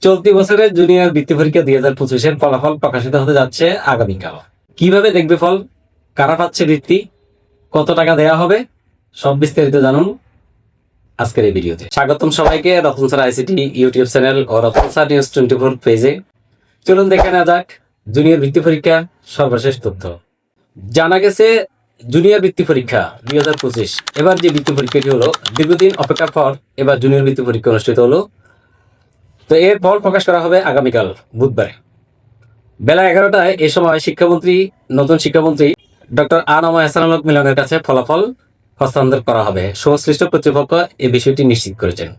চলতি বছরের জুনিয়র বৃত্তি পরীক্ষা 2025-এর ফলাফল প্রকাশিত হতে যাচ্ছে আগামীকাল। কিভাবে দেখবে ফল, কারা পাচ্ছে বৃত্তি, কত টাকা দেয়া হবে, সব বিস্তারিত জানুন আজকের এই ভিডিওতে। স্বাগতম সবাইকে Ratan sir ICT YouTube channel ও রতন স্যার নিউজ 24 পেজে। চলুন দেখে নেওয়া যাক জুনিয়র বৃত্তি পরীক্ষা সর্বশেষ তথ্য। জানা গেছে জুনিয়র বৃত্তি পরীক্ষা 2025 এবার যে বৃত্তি পরীক্ষাটি হলো, দীর্ঘদিন অপেক্ষার পর এবার জুনিয়র বৃত্তি পরীক্ষা অনুষ্ঠিত হলো। তো এর ফল প্রকাশ করা হবে আগামীকাল বুধবারে বেলা 11টায়। এ সময় নতুন শিক্ষামন্ত্রী ডক্টর আনম এহসানুল হক মিলনের কাছে ফলাফল হস্তান্তর করা হবে। সংশ্লিষ্ট কর্তৃপক্ষ এই বিষয়টি নিশ্চিত করেছেন।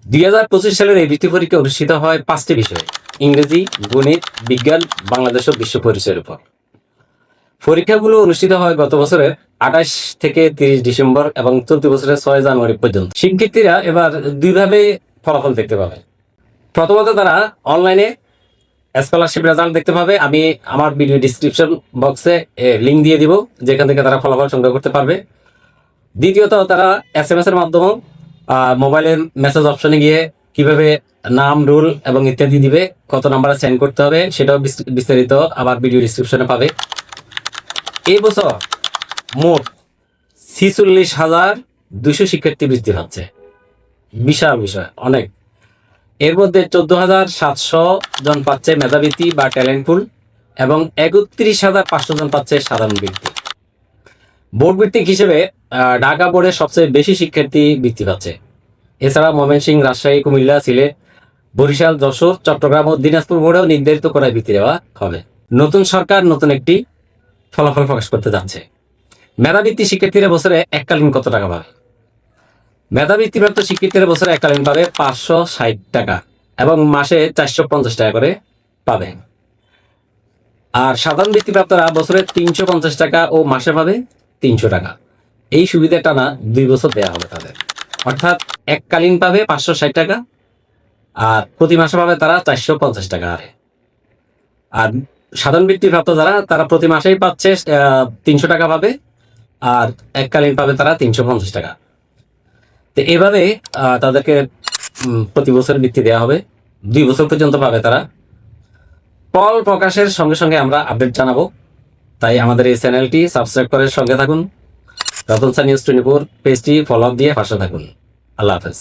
2025 সালের এই বৃত্তি পরীক্ষা অনুষ্ঠিত হয় 5টি বিষয়ে: ইংরেজি, গণিত, বিজ্ঞান, বাংলাদেশ ও বিশ্ব পরিচয়ের উপর। পরীক্ষাগুলো অনুষ্ঠিত হয় গত বছরের 28 থেকে 30 ডিসেম্বর এবং চলতি বছরের 6 জানুয়ারি পর্যন্ত। শিক্ষার্থীরা এবার দুইভাবে ফলাফল দেখতে পাবে। প্রথমত তারা অনলাইনে স্কলারশিপ রেজাল্ট দেখতে পাবে। আমি আমার ভিডিও ডিসক্রিপশন বক্সে লিঙ্ক দিয়ে দিব, যেখান থেকে তারা ফলাফল সংগ্রহ করতে পারবে। দ্বিতীয়ত তারা SMS এর মাধ্যমে মোবাইলের মেসেজ অপশনে গিয়ে কিভাবে নাম, রোল এবং ইত্যাদি দিবে, কত নাম্বারে সেন্ড করতে হবে, সেটাও বিস্তারিত আমার ভিডিও ডিসক্রিপশনে পাবে। এই বছর মোট 46,200 শিক্ষার্থী বৃত্তি পাচ্ছে। বিশাল বিষয়, অনেক। এর মধ্যে 14,700 জন পাচ্ছে মেধাবৃত্তি বা ট্যালেন্ট পুল এবং 31,500 জন পাচ্ছে সাধারণ বৃত্তি। বোর্ড ভিত্তিক হিসেবে ঢাকা বোর্ডের সবচেয়ে বেশি শিক্ষার্থী বৃত্তি পাচ্ছে। এছাড়া ময়মনসিংহ, রাজশাহী, কুমিল্লা, সিলেট, বরিশাল, যশোর, চট্টগ্রাম ও দিনাজপুর বোর্ডেও নির্ধারিত করায় বৃত্তি দেওয়া হবে। নতুন সরকার নতুন একটি ফলাফল প্রকাশ করতে যাচ্ছে। মেধাবৃত্তি শিক্ষার্থীরা বছরে এককালীন কত টাকা পাবে? মেধাবৃত্তিপ্রাপ্ত শিক্ষার্থীরা বছরে এককালীন পাবে 560 টাকা এবং মাসে 450 টাকা করে পাবে। আর সাধারণ বৃত্তিপ্রাপ্তরা বছরে 350 টাকা ও মাসে পাবে 300 টাকা। এই সুবিধা টানা 2 বছর দেওয়া হবে তাদের। অর্থাৎ এককালীন পাবে 560 টাকা আর প্রতি মাসে পাবে তারা 450 টাকা হারে। আর সাধারণ বৃত্তিপ্রাপ্ত তারা প্রতি মাসেই পাচ্ছে 300 টাকা পাবে আর এককালীন পাবে তারা 350 টাকা। তো এভাবে তাদেরকে প্রতি বছর বৃত্তি দেওয়া হবে, 2 বছর পর্যন্ত পাবে তারা। ফল প্রকাশের সঙ্গে সঙ্গে আমরা আপডেট জানাবো, তাই আমাদের এই চ্যানেলটি সাবস্ক্রাইব করে সঙ্গে থাকুন। রতন স্যার নিউজ 24 পেজটি ফলো দিয়ে পাশে থাকুন। আল্লাহ হাফেজ।